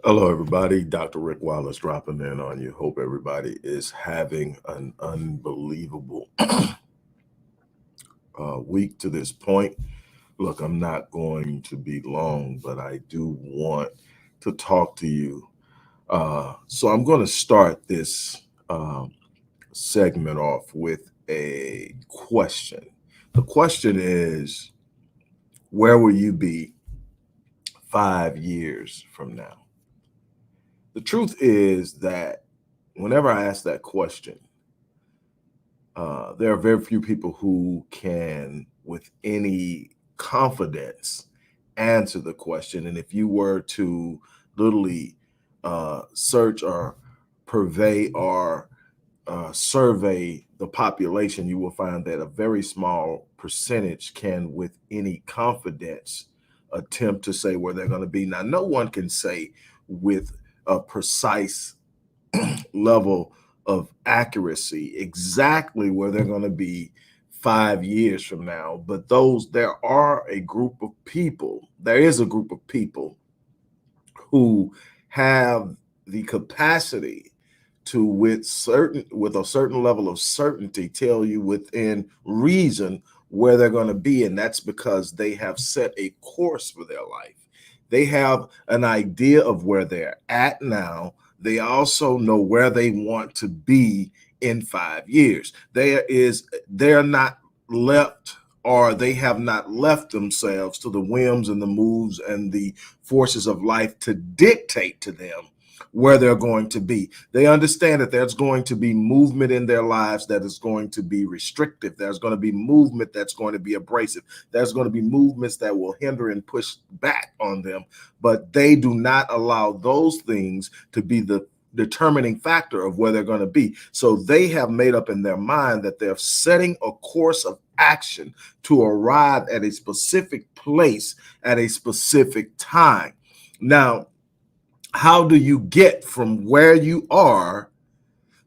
Hello, everybody. Dr. Rick Wallace dropping in on you. Hope everybody is having an unbelievable week to this point. Look, I'm not going to be long, but I do want to talk to you. So I'm going to start this segment off with a question. The question is, where will you be 5 years from now? The truth is that whenever I ask that question, there are very few people who can, with any confidence, answer the question. And if you were to literally search or purvey or survey the population, you will find that a very small percentage can, with any confidence, attempt to say where they're going to be. Now, no one can say with a precise level of accuracy exactly where they're going to be 5 years from now. But there is a group of people who have the capacity to, with a certain level of certainty, tell you within reason where they're going to be. And that's because they have set a course for their life. They have an idea of where they're at now. They also know where they want to be in 5 years. They're not left, or they have not left themselves to the whims and the moves and the forces of life to dictate to them where they're going to be. They understand that there's going to be movement in their lives that is going to be restrictive. There's going to be movement that's going to be abrasive. There's going to be movements that will hinder and push back on them, but they do not allow those things to be the determining factor of where they're going to be. So they have made up in their mind that they're setting a course of action to arrive at a specific place at a specific time. Now, how do you get from where you are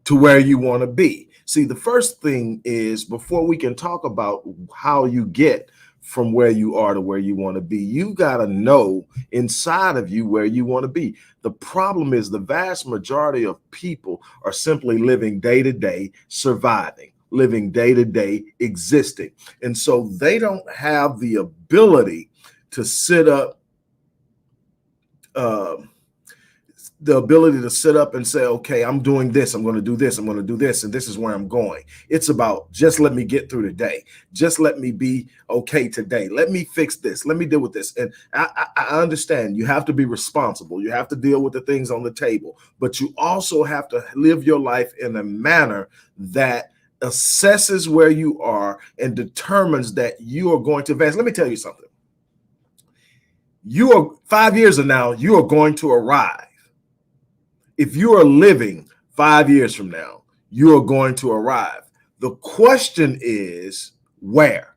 to where you want to be? See, the first thing is, before we can talk about how you get from where you are to where you want to be, you got to know inside of you where you want to be. The problem is the vast majority of people are simply living day to day, surviving, living day to day, existing. And so they don't have the ability to sit up, and say, okay, I'm doing this, I'm going to do this, I'm going to do this, and this is where I'm going. It's about, just let me get through the day. Just let me be okay today. Let me fix this. Let me deal with this. And I understand you have to be responsible. You have to deal with the things on the table, but you also have to live your life in a manner that assesses where you are and determines that you are going to advance. Let me tell you something. You are 5 years from now, you are going to arrive. If you are living 5 years from now, you are going to arrive. The question is where?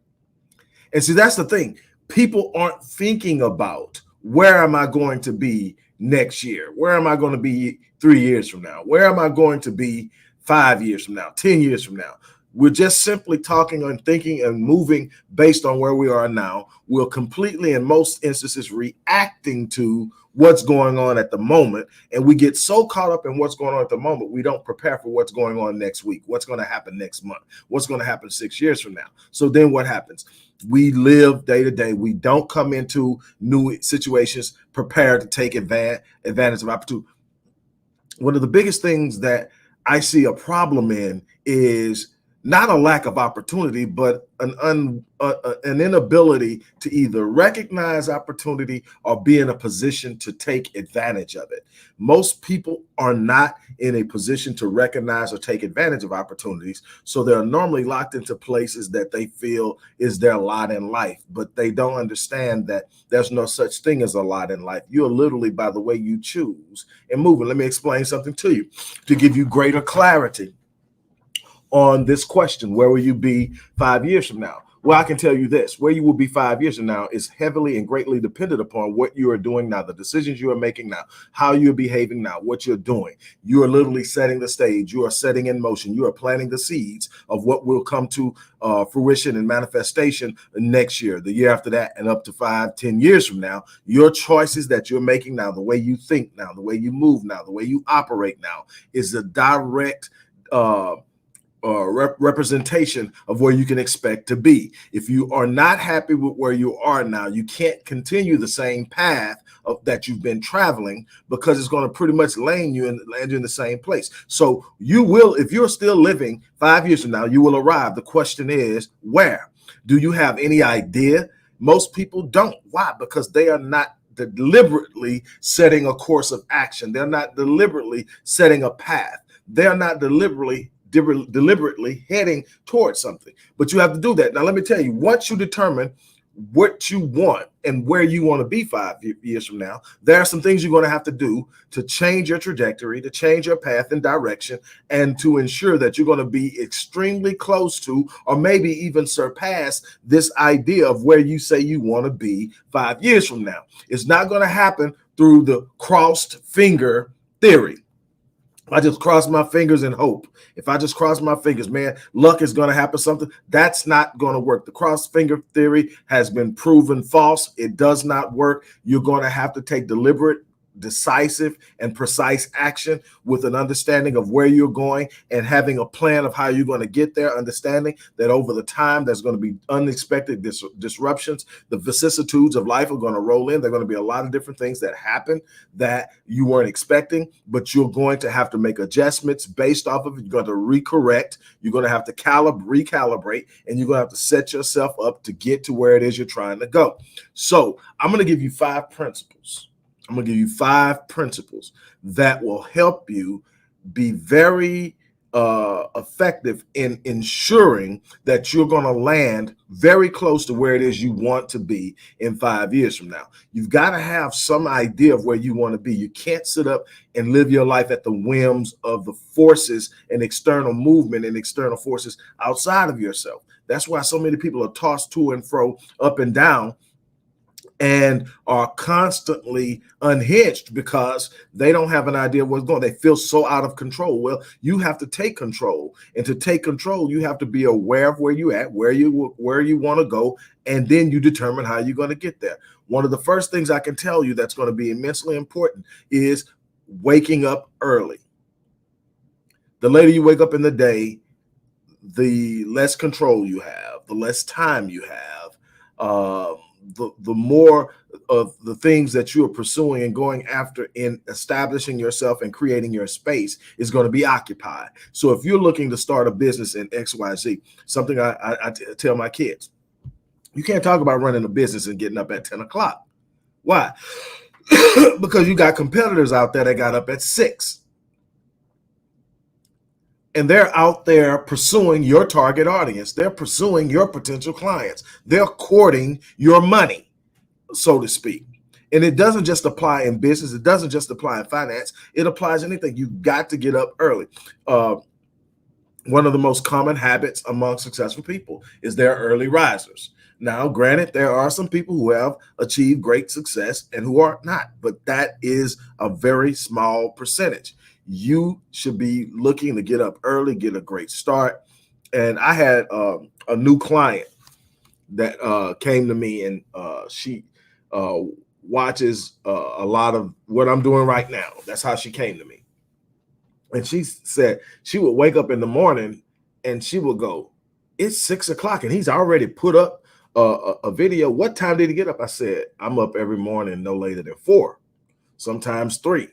And see, that's the thing. People aren't thinking about, where am I going to be next year? Where am I going to be 3 years from now? Where am I going to be 5 years from now, 10 years from now? We're just simply talking and thinking and moving based on where we are now. We're completely, in most instances, reacting to what's going on at the moment. And we get so caught up in what's going on at the moment, we don't prepare for what's going on next week, what's going to happen next month, what's going to happen 6 years from now. So then what happens? We live day to day. We don't come into new situations prepared to take advantage of opportunity. One of the biggest things that I see a problem in is not a lack of opportunity, but an inability to either recognize opportunity or be in a position to take advantage of it. Most people are not in a position to recognize or take advantage of opportunities, so they're normally locked into places that they feel is their lot in life, but they don't understand that there's no such thing as a lot in life. You're literally by the way you choose and move. And let me explain something to you to give you greater clarity on this question. Where will you be 5 years from now? Well, I can tell you this: where you will be 5 years from now is heavily and greatly dependent upon what you are doing now, the decisions you are making now, how you're behaving now, what you're doing. You are literally setting the stage. You are setting in motion. You are planting the seeds of what will come to fruition and manifestation next year, the year after that, and up to 5, 10 years from now. Your choices that you're making now, the way you think now, the way you move now, the way you operate now, is a direct representation of where you can expect to be. If you are not happy with where you are now, you can't continue the same path that you've been traveling, because it's going to pretty much land you in the same place. So you will, if you're still living 5 years from now, you will arrive. The question is, where? Do you have any idea? Most people don't. Why? Because they are not deliberately setting a course of action. They're not deliberately setting a path. They're not deliberately heading towards something. But you have to do that. Now, let me tell you, once you determine what you want and where you want to be 5 years from now, there are some things you're going to have to do to change your trajectory, to change your path and direction, and to ensure that you're going to be extremely close to, or maybe even surpass, this idea of where you say you want to be 5 years from now. It's not going to happen through the crossed finger theory. I just cross my fingers and hope. If I just cross my fingers, man, luck is going to happen something. That's not going to work. The cross finger theory has been proven false. It does not work. You're going to have to take deliberate, decisive, and precise action with an understanding of where you're going and having a plan of how you're going to get there, understanding that over the time there's going to be unexpected disruptions. The vicissitudes of life are going to roll in. There are going to be a lot of different things that happen that you weren't expecting, but you're going to have to make adjustments based off of it. You're going to recorrect. You're going to have to recalibrate, and you're going to have to set yourself up to get to where it is you're trying to go. So I'm going to give you 5 principles. I'm going to give you 5 principles that will help you be very effective in ensuring that you're going to land very close to where it is you want to be in 5 years from now. You've got to have some idea of where you want to be. You can't sit up and live your life at the whims of the forces and external movement and external forces outside of yourself. That's why so many people are tossed to and fro, up and down, and are constantly unhinged because they don't have an idea of what's going on. They feel so out of control. Well, you have to take control. And to take control, you have to be aware of where you're at, where you want to go, and then you determine how you're going to get there. One of the first things I can tell you that's going to be immensely important is waking up early. The later you wake up in the day, the less control you have, the less time you have, the more of the things that you are pursuing and going after in establishing yourself and creating your space is going to be occupied. So if you're looking to start a business in XYZ, something I tell my kids, you can't talk about running a business and getting up at 10 o'clock. Why? Because you got competitors out there that got up at 6. And they're out there pursuing your target audience. They're pursuing your potential clients. They're courting your money, so to speak. And it doesn't just apply in business. It doesn't just apply in finance. It applies anything. You've got to get up early. One of the most common habits among successful people is they're early risers. Now, granted, there are some people who have achieved great success and who are not, but that is a very small percentage. You should be looking to get up early, get a great start. And I had a new client that came to me, and she watches a lot of what I'm doing right now. That's how she came to me. And she said she would wake up in the morning and she would go, it's 6 o'clock and he's already put up a video. What time did he get up? I said, I'm up every morning no later than 4, sometimes 3.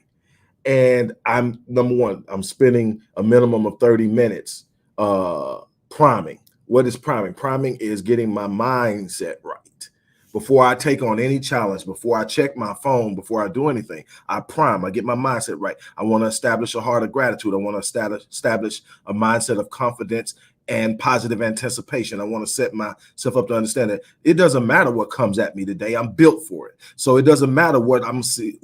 And I'm, number one, I'm spending a minimum of 30 minutes priming. What is priming? Priming is getting my mindset right. Before I take on any challenge, before I check my phone, before I do anything, I prime. I get my mindset right. I want to establish a heart of gratitude. I want to establish a mindset of confidence and positive anticipation. I want to set myself up to understand that it doesn't matter what comes at me today. I'm built for it. So it doesn't matter what I'll see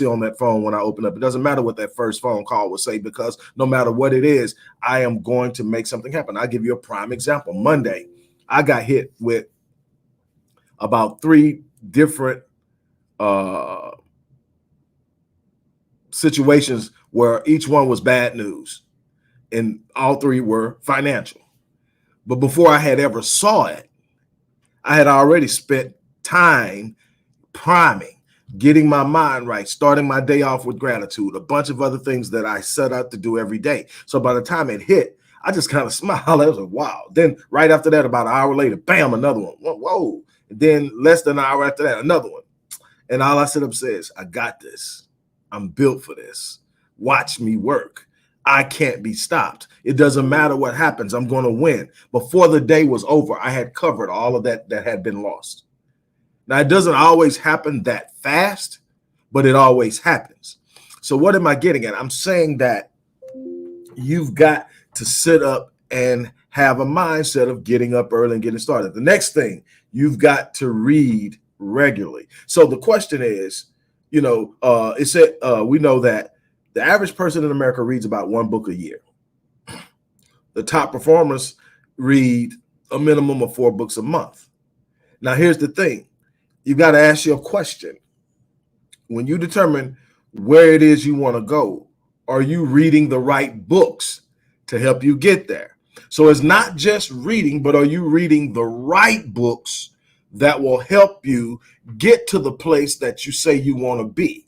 on that phone when I open up. It doesn't matter what that first phone call will say, because no matter what it is, I am going to make something happen. I'll give you a prime example. Monday, I got hit with about 3 different uh, situations where each one was bad news, and all 3 were financial. But before I had ever saw it, I had already spent time priming, getting my mind right, starting my day off with gratitude, a bunch of other things that I set out to do every day. So by the time it hit, I just kind of smiled. I was like, wow. Then right after that, about an hour later, bam, another one. Whoa. And then less than an hour after that, another one. And all I sit up says, I got this. I'm built for this. Watch me work. I can't be stopped. It doesn't matter what happens. I'm going to win. Before the day was over, I had covered all of that had been lost. Now, it doesn't always happen that fast, but it always happens. So what am I getting at? I'm saying that you've got to sit up and have a mindset of getting up early and getting started. The next thing, you've got to read regularly. So the question is, it said we know that the average person in America reads about 1 book a year. The top performers read a minimum of 4 books a month. Now, here's the thing. You got to ask your question. When you determine where it is you want to go, are you reading the right books to help you get there? So it's not just reading, but are you reading the right books that will help you get to the place that you say you want to be?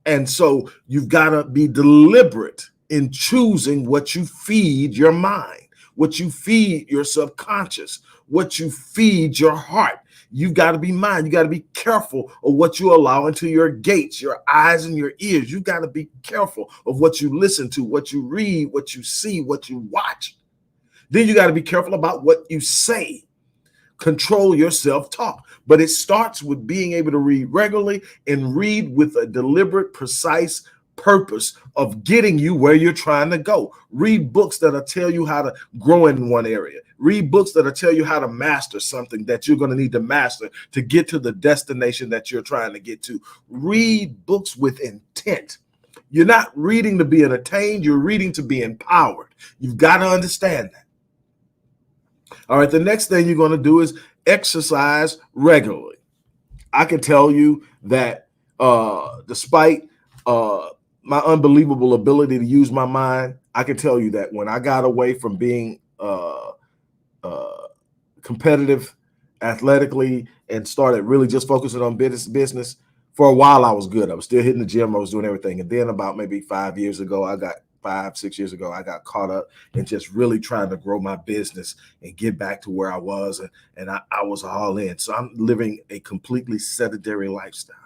And so you've got to be deliberate in choosing what you feed your mind, what you feed your subconscious, what you feed your heart. You've got to be mindful. You got to be careful of what you allow into your gates, your eyes and your ears. You've got to be careful of what you listen to, what you read, what you see, what you watch. Then you got to be careful about what you say. Control your self-talk. But it starts with being able to read regularly and read with a deliberate, precise purpose of getting you where you're trying to go. Read books that'll tell you how to grow in one area. Read books that'll tell you how to master something that you're going to need to master to get to the destination that you're trying to get to. Read books with intent. You're not reading to be entertained. You're reading to be empowered. You've got to understand that. All right, the next thing you're going to do is exercise regularly. I can tell you that despite my unbelievable ability to use my mind, I can tell you that when I got away from being competitive athletically and started really just focusing on business, for a while I was good. I was still hitting the gym. I was doing everything. And then about maybe 5 years ago, 6 years ago, I got caught up in just really trying to grow my business and get back to where I was. And I was all in. So I'm living a completely sedentary lifestyle.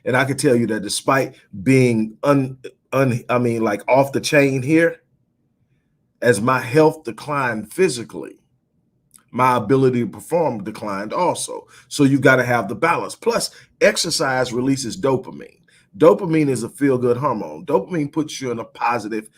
And I can tell you that despite being off the chain here, as my health declined physically, my ability to perform declined also. So you got to have the balance. Plus, exercise releases dopamine. Dopamine is a feel-good hormone. Dopamine puts you in a positive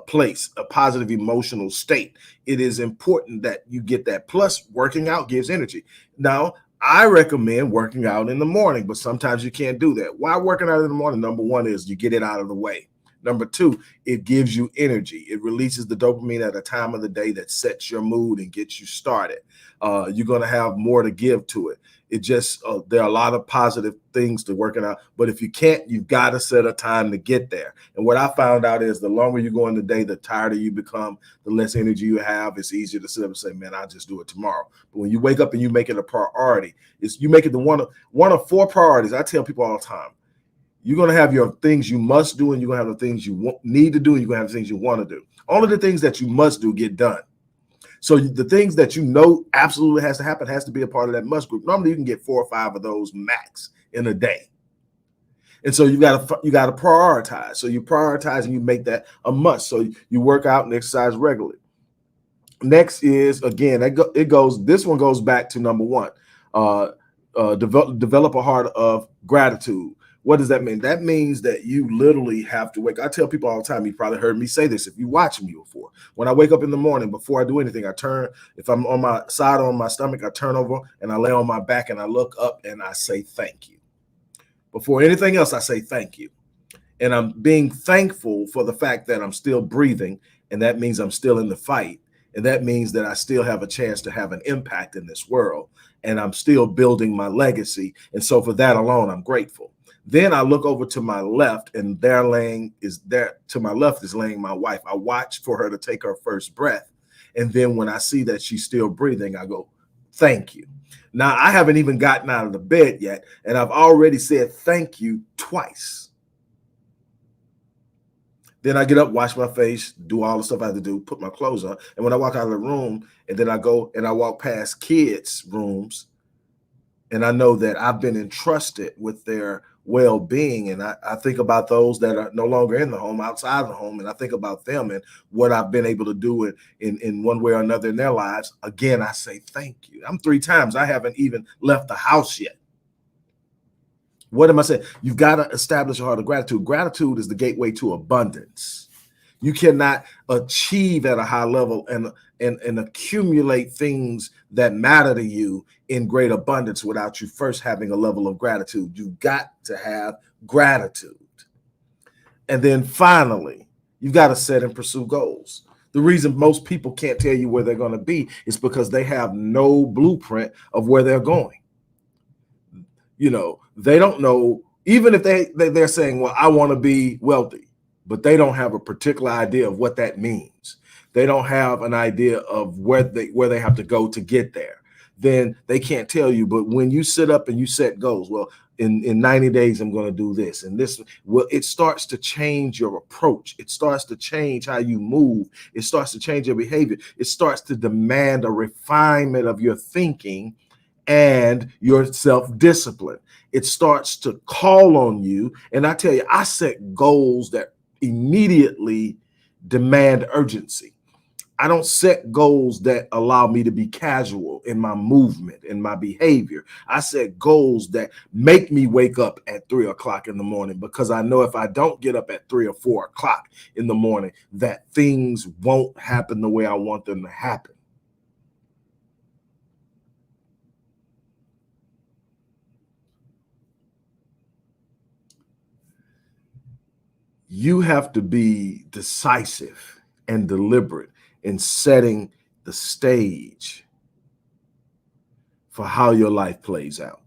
place, a positive emotional state. It is important that you get that. Plus, working out gives energy. Now, I recommend working out in the morning, but sometimes you can't do that. Why working out in the morning? Number one is you get it out of the way. Number two, it gives you energy. It releases the dopamine at a time of the day that sets your mood and gets you started. You're going to have more to give to it. It just, there are a lot of positive things to working out. But if you can't, you've got to set a time to get there. And what I found out is the longer you go in the day, the tireder you become, the less energy you have. It's easier to sit up and say, man, I'll just do it tomorrow. But when you wake up and you make it a priority, you make it the one of 4 priorities. I tell people all the time. You're going to have your things you must do, and you're going to have the things you need to do, and you're going to have the things you want to do. Only the things that you must do get done. So the things that you know absolutely has to happen has to be a part of that must group. Normally, you can get 4 or 5 of those max in a day. And so you got to prioritize. So you prioritize and you make that a must. So you work out and exercise regularly. Next is, again, this one goes back to number 1. Develop a heart of gratitude. What does that mean? That means that you literally have to wake. I tell people all the time, you probably heard me say this if you watch me before. When I wake up in the morning, before I do anything, I turn, if I'm on my side or on my stomach, I turn over and I lay on my back and I look up and I say thank you. Before anything else, I say thank you. And I'm being thankful for the fact that I'm still breathing, and that means I'm still in the fight. And that means that I still have a chance to have an impact in this world, and I'm still building my legacy. And so for that alone, I'm grateful. Then I look over to my left, and there to my left is laying my wife. I watch for her to take her first breath. And then when I see that she's still breathing, I go, thank you. Now, I haven't even gotten out of the bed yet, and I've already said thank you twice. Then I get up, wash my face, do all the stuff I have to do, put my clothes on. And when I walk out of the room, and then I go and I walk past kids' rooms, and I know that I've been entrusted with their well-being. And I think about those that are no longer in the home, outside of the home, and I think about them and what I've been able to do in one way or another in their lives. Again, I say thank you. I'm 3 times. I haven't even left the house yet. What am I saying? You've got to establish a heart of gratitude. Gratitude is the gateway to abundance. You cannot achieve at a high level and accumulate things that matter to you in great abundance without you first having a level of gratitude. You've got to have gratitude. And then finally, you've got to set and pursue goals. The reason most people can't tell you where they're going to be is because they have no blueprint of where they're going. You know, they don't know, even if they're saying, well, I want to be wealthy, but they don't have a particular idea of what that means. They don't have an idea of where they have to go to get there. Then they can't tell you. But when you sit up and you set goals, well, in 90 days, I'm going to do this and this. Well, it starts to change your approach. It starts to change how you move. It starts to change your behavior. It starts to demand a refinement of your thinking and your self-discipline. It starts to call on you. And I tell you, I set goals that immediately demand urgency. I don't set goals that allow me to be casual in my movement and my behavior. I set goals that make me wake up at 3 o'clock in the morning, because I know if I don't get up at 3 or 4 o'clock in the morning, that things won't happen the way I want them to happen. You have to be decisive and deliberate in setting the stage for how your life plays out.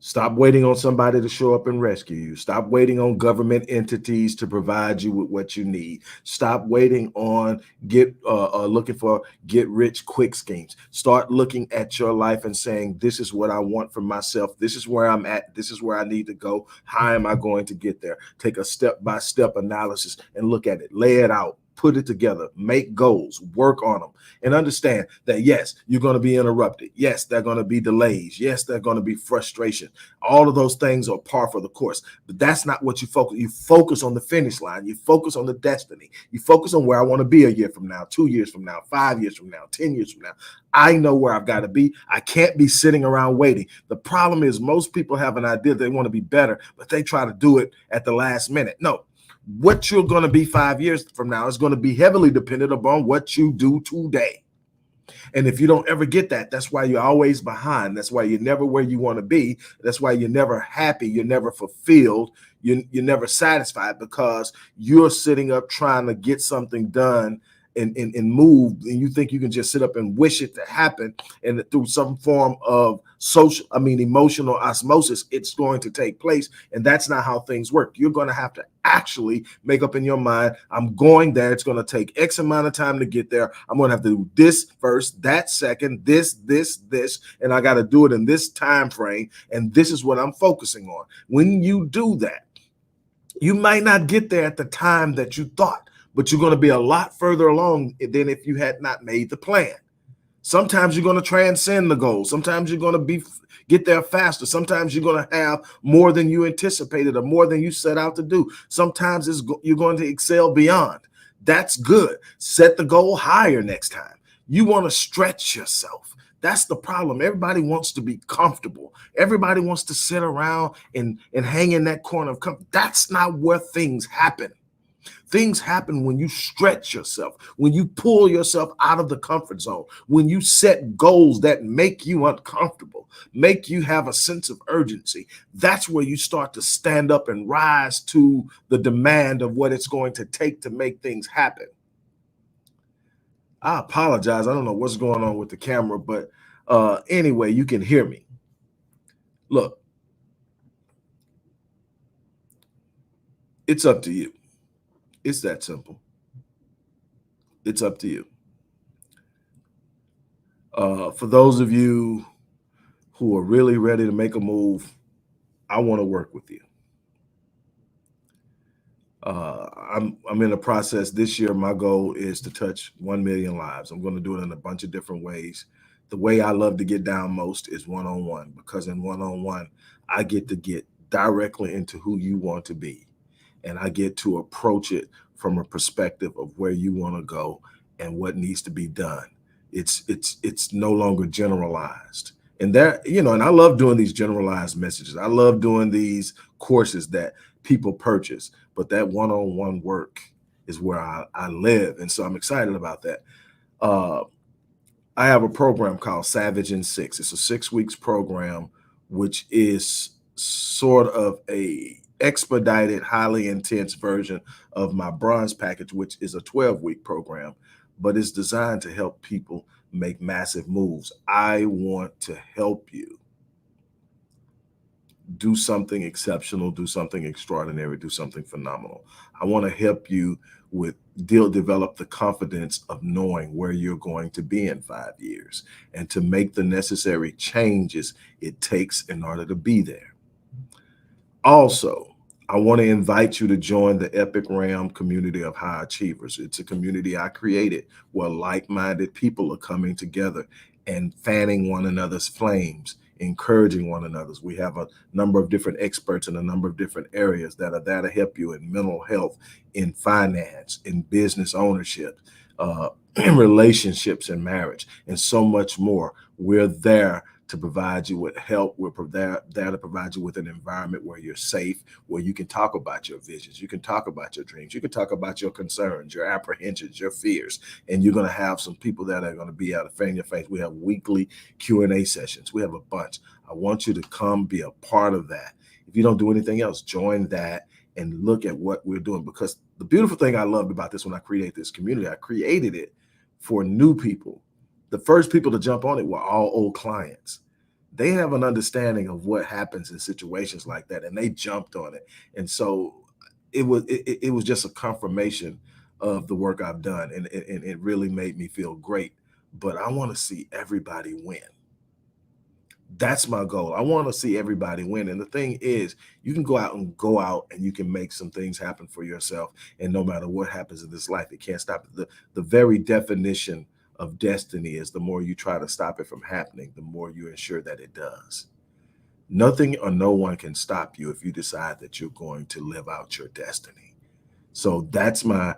Stop waiting on somebody to show up and rescue you. Stop waiting on government entities to provide you with what you need. Stop waiting on looking for get rich quick schemes. Start looking at your life and saying, this is what I want for myself. This is where I'm at. This is where I need to go. How am I going to get there? Take a step-by-step analysis and look at it. Lay it out. Put it together, make goals, work on them, and understand that, yes, you're going to be interrupted. Yes, there are going to be delays. Yes, there are going to be frustration. All of those things are par for the course, but that's not what you focus. You focus on the finish line. You focus on the destiny. You focus on where I want to be a year from now, 2 years from now, 5 years from now, 10 years from now. I know where I've got to be. I can't be sitting around waiting. The problem is most people have an idea they want to be better, but they try to do it at the last minute. No. What you're going to be 5 years from now is going to be heavily dependent upon what you do today. And if you don't ever get that, that's why you're always behind. That's why you're never where you want to be. That's why you're never happy. You're never fulfilled. You're never satisfied, because you're sitting up trying to get something done and move, and you think you can just sit up and wish it to happen, and through some form of emotional osmosis, it's going to take place. And that's not how things work. You're going to have to actually make up in your mind, I'm going there. It's going to take X amount of time to get there. I'm going to have to do this first, that second, this, and I got to do it in this time frame. And this is what I'm focusing on. When you do that, you might not get there at the time that you thought, but you're going to be a lot further along than if you had not made the plan. Sometimes you're going to transcend the goal. Sometimes you're going to get there faster. Sometimes you're going to have more than you anticipated or more than you set out to do. Sometimes you're going to excel beyond. That's good. Set the goal higher next time. You want to stretch yourself. That's the problem. Everybody wants to be comfortable. Everybody wants to sit around and hang in that corner of comfort. That's not where things happen. Things happen when you stretch yourself, when you pull yourself out of the comfort zone, when you set goals that make you uncomfortable, make you have a sense of urgency. That's where you start to stand up and rise to the demand of what it's going to take to make things happen. I apologize. I don't know what's going on with the camera, but anyway, you can hear me. Look, it's up to you. It's that simple. It's up to you. For those of you who are really ready to make a move, I want to work with you. I'm in a process this year. My goal is to touch 1 million lives. I'm going to do it in a bunch of different ways. The way I love to get down most is one-on-one, because in one-on-one, I get to get directly into who you want to be, and I get to approach it from a perspective of where you want to go and what needs to be done. It's no longer generalized. And that, and I love doing these generalized messages. I love doing these courses that people purchase, but that one-on-one work is where I live. And so I'm excited about that. Uh, I have a program called Savage in Six. It's a 6 weeks program, which is sort of a expedited, highly intense version of my bronze package, which is a 12-week program, but it's designed to help people make massive moves. I want to help you do something exceptional, do something extraordinary, do something phenomenal. I want to help you with develop the confidence of knowing where you're going to be in 5 years and to make the necessary changes it takes in order to be there. Also, I want to invite you to join the Epic Ram community of high achievers. It's a community I created where like-minded people are coming together and fanning one another's flames, encouraging one another's. We have a number of different experts in a number of different areas that are there to help you in mental health, in finance, in business ownership, in relationships and marriage, and so much more. We're there to provide you with help. We're there to provide you with an environment where you're safe, where you can talk about your visions, you can talk about your dreams, you can talk about your concerns, your apprehensions, your fears, and you're going to have some people that are going to be able to fan your face. We have weekly Q&A sessions. We have a bunch. I want you to come be a part of that. If you don't do anything else, join that and look at what we're doing, because the beautiful thing I loved about this when I created this community, I created it for new people. The first people to jump on it were all old clients. They have an understanding of what happens in situations like that, and they jumped on it. And so it was just a confirmation of the work I've done, and it really made me feel great. But I want to see everybody win. That's my goal. I want to see everybody win. And the thing is, you can go out and you can make some things happen for yourself. And no matter what happens in this life, it can't stop it. The very definition of destiny is the more you try to stop it from happening, the more you ensure that it does. Nothing or no one can stop you if you decide that you're going to live out your destiny. So that's my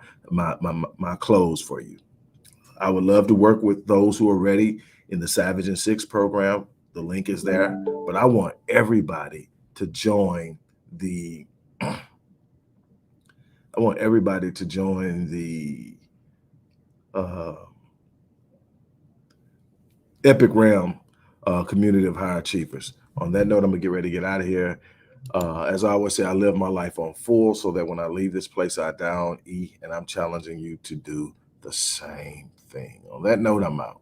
close for you. I would love to work with those who are ready in the Savage in Six program. The link is there, but I want everybody to join the I want everybody to join the uh, Epic Realm community of high achievers. On that note, I'm gonna get ready to get out of here. As I always say, I live my life on full so that when I leave this place, I down, eat, and I'm challenging you to do the same thing. On that note, I'm out.